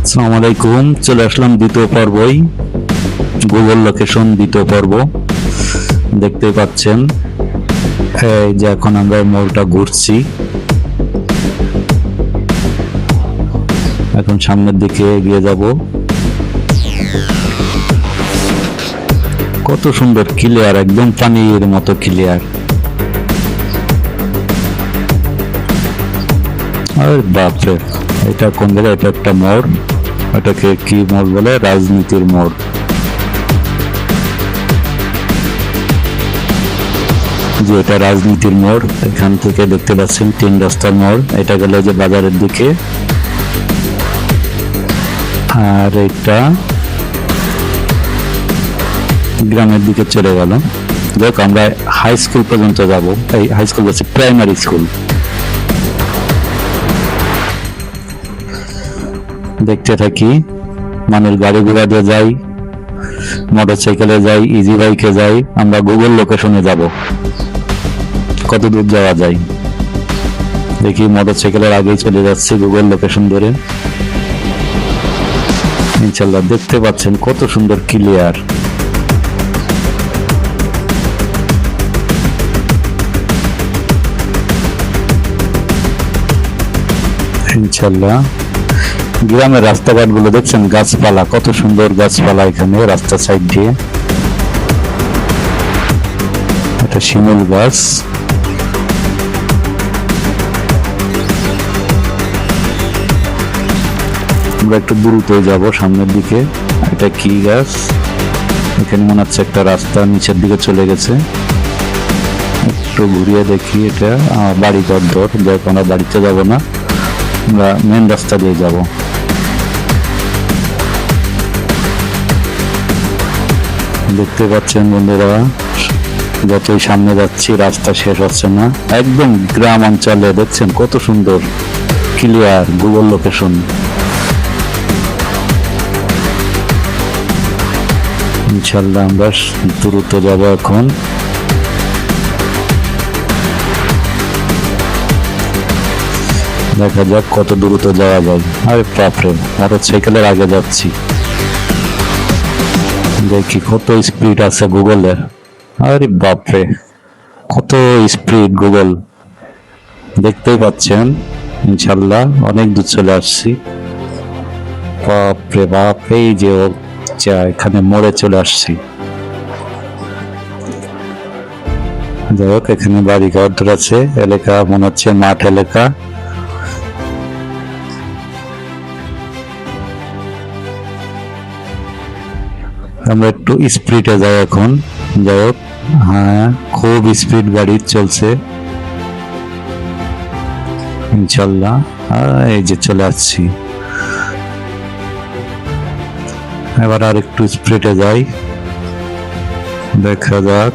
আসসালামু আলাইকুম, চলে আসলাম দ্বিতীয় পর্বই, গুগল লোকেশন দ্বিতীয় পর্ব। দেখতেই পাচ্ছেন এই যে এখন আমরা মোড়টা ঘুরছি, এখন সামনের দিকে এগিয়ে যাব। কত সুন্দর ক্লিয়ার, একদম পানির মতো ক্লিয়ার। আরে বাপরে, এটা কোন জায়গায়? এটা একটা মোড়, এটাকে কি মোড় বলে? রাজনীতির মোড়। যে এটা রাজনীতির মোড়, এখান থেকে দেখতে পাচ্ছেন তিন রাস্তার মোড়। এটা গেল যে বাজারের দিকে, আর এটা গ্রামের দিকে চলে গেল। দেখ, আমরা হাই স্কুল পর্যন্ত যাব। এই হাই স্কুল বলছি, প্রাইমারি স্কুল। দেখতে থাকি, মানুষ গাড়ি ঘোড়া দিয়ে যাই, মোটর সাইকেলে যাই, ইজি বাইকে যাই, আমরা গুগল লোকেশনে যাব কত দূর যাওয়া যায়। দেখি, মোটর সাইকেলের আগেই চলে যাচ্ছি গুগল লোকেশন ধরে। ইনশাল্লাহ দেখতে পাচ্ছেন কত সুন্দর ক্লিয়ার। ইনশাল্লাহ গ্রামের রাস্তাঘাট গুলো দেখছেন, গাছপালা, কত সুন্দর গাছপালা এখানে রাস্তার সাইড দিয়ে। এটা শিমুল গাছ। আমরা একটু দ্রুত যাব সামনের দিকে। এটা কি গাছ? এখানে মনে হচ্ছে একটা রাস্তা নিচের দিকে চলে গেছে। একটু ঘুরিয়ে দেখি, এটা বাড়ি ঘর দর। দেখ, আমরা বাড়িতে যাব না, আমরা মেন রাস্তা দিয়ে যাব। দেখতে পাচ্ছেন বন্ধুরা, যতই সামনে যাচ্ছি রাস্তা শেষ হচ্ছে না। একদম গ্রাম অঞ্চলে দেখছেন কত সুন্দর ক্লিয়ার গুগল লোকেশন। ইনশাল্লাহ আমরা দ্রুত যাব এখন। দেখা যাক কত দ্রুত যাওয়া যায়। আরে বাপরে, মোটর সাইকেলের আগে যাচ্ছি। দেখি কত স্পিড আছে গুগলের। আরে বাপরে, কত স্পিড গুগল! দেখতেই পাচ্ছেন। ইনশাল্লাহ অনেক দূর চলে আসছি। বাপরে বাপ, এই যে এখানে মোড়ে চলে আসছি। যাই হোক, এখানে বাড়ি ঘর আছে, এলাকা মনে হচ্ছে মাঠ এলাকা। আমরা একটু স্পিডে যাই এখন। যাই হোক, হ্যাঁ, খুব স্পিড গাড়ি চলছে। ইনশাল্লাহ এই যে চলে আসছি। এবার আর একটু স্পিডে যাই, দেখা যাক।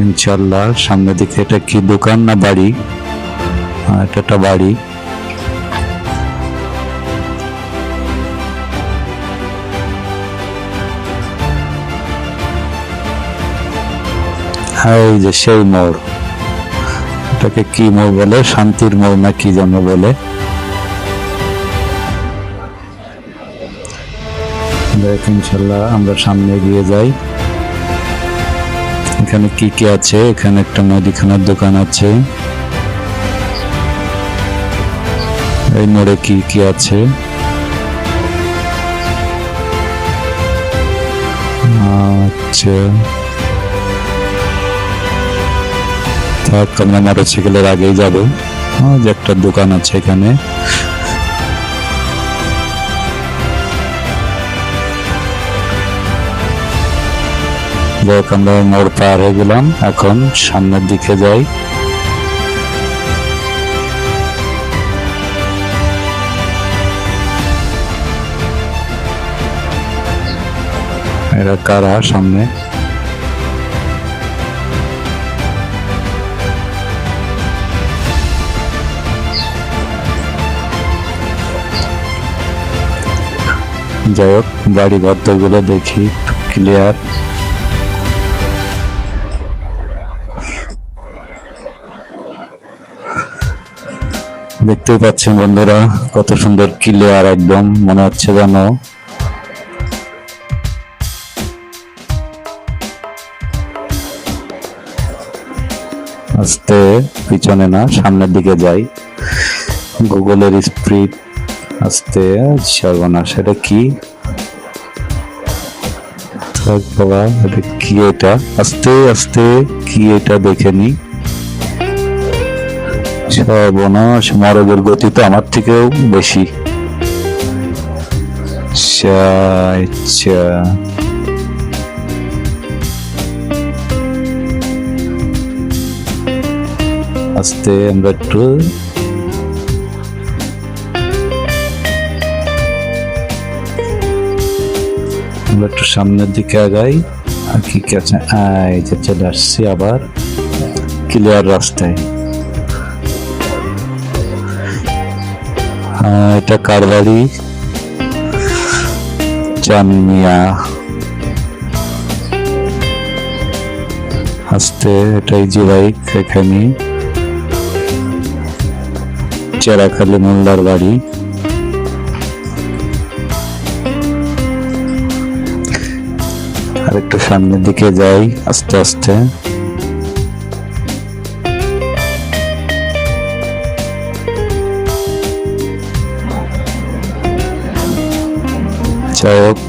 ইনশাল্লাহ সামনের দিকে। এটা কি দোকান না বাড়ি? এটা একটা বাড়ি। এই যে সেই মোড়, এটাকে কি মোড় বলে? শান্তির মোড় না কি যেন বলে। দেখ, ইনশাল্লাহ আমরা সামনে এগিয়ে যাই। এখানে কি কি আছে? এখানে একটা মুদিখানার দোকান আছে। এই মোড়ে কি কি আছে? আচ্ছা, আমরা মোটর সাইকেলের আগেই যাবো। যে একটা দোকান আছে এখানে। দেখ, আমরা মোড় পার হয়ে গেলাম, এখন সামনের দিকে যাই। এরা কারা সামনে? যাই হোক, বাড়ি ঘর গুলো দেখি ক্লিয়ার। দেখতেই পাচ্ছেন বন্ধুরা কত সুন্দর ক্লিয়ার, একদম মনে হচ্ছে যেন আস্তে পিছনে না সামনের দিকে যাই। গুগলের স্পিড আস্তে, সর্বনাশ, এটা কি বাবা, এটা কি? এটা আস্তে আস্তে কি এটা দেখে নি। সর্বনাশ, মরগের গতি তো আমার থেকেও বেশি। আচ্ছা, আস্তে আমরা একটু সামনের দিকে আগাই। আর কি কি আছে? এই যে চলে আসছি আবার ক্লিয়ার রাস্তায়। এটা কার বাড়ি? চানমিয়া। আস্তে, এটাই যে বাইক, এখানে চেরাখালী মোল্লার বাড়ি। আর একটু সামনের দিকে যাই আস্তে আস্তে। যাই হোক,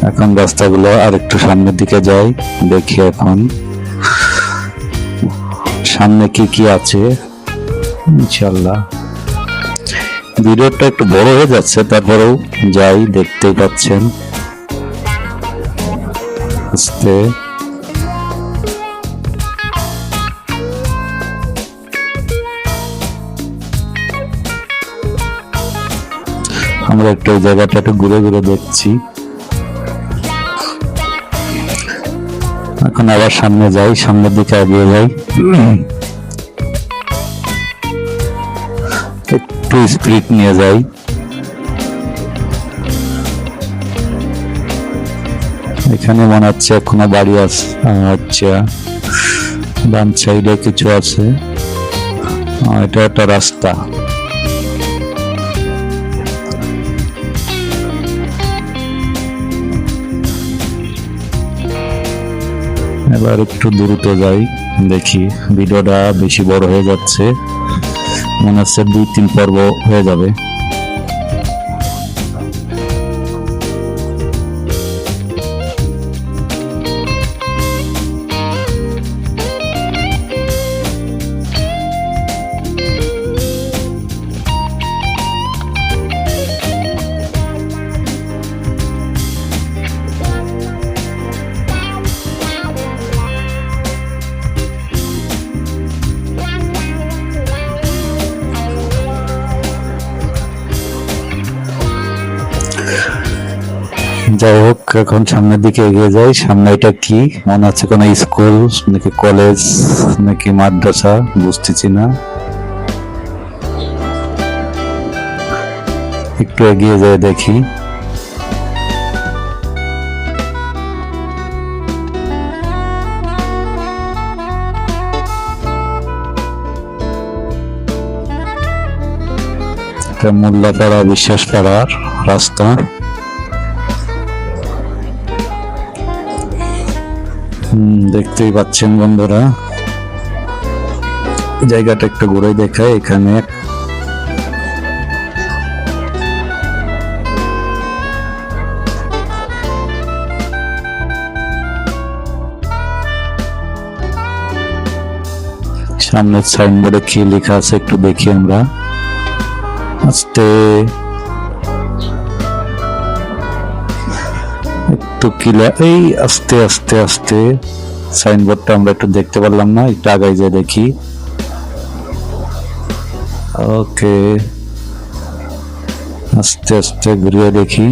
এখন রাস্তাগুলো আর একটু সামনের দিকে যাই, দেখি এখন সামনে কি কি আছে। ইনশাল্লাহ ভিডিওটা একটু বড় হয়ে যাচ্ছে, তারপরেও যাই, দেখতেই পাচ্ছেন। আস্তে আমরা একটু এই জায়গাটা একটু ঘুরে ঘুরে দেখছি। এখন আবার সামনে যাই, সামনের দিকে এগিয়ে যাই, একটু স্পিড নিয়ে যাই। এখানে মনে হচ্ছে এখনো বাড়ি আছে। আচ্ছা, ডান সাইডে কিছু আছে। এটা একটা রাস্তা। এবার একটু দ্রুত যাই, দেখি। ভিডিওটা বেশি বড় হয়ে যাচ্ছে, মনে হচ্ছে 2-3 পর্ব হয়ে যাবে। যাই হোক, এখন সামনের দিকে এগিয়ে যাই। সামনে এটা কি মনে হচ্ছে? কোনো স্কুল নাকি কলেজ নাকি মাদ্রাসা, বুঝতেছি না। একটু এগিয়ে যায় দেখি। এটা মোল্লাপাড়া বিশ্বাসপাড়ার রাস্তা। দেখতেই পাচ্ছেন বন্ধুরা, জায়গাটা একটু ঘুরে দেখায়। এখানে সামনের সাইনবোর্ডে কি লেখা আছে একটু দেখি আমরা। আস্তে একটু ক্লিয়ার, এই আস্তে আস্তে আস্তে। সাইনবোর্ডটা আমরা একটু দেখতে পারলাম না, একটু আগাই যায় দেখি। ওকে, আস্তে আস্তে ঘুরিয়ে দেখি।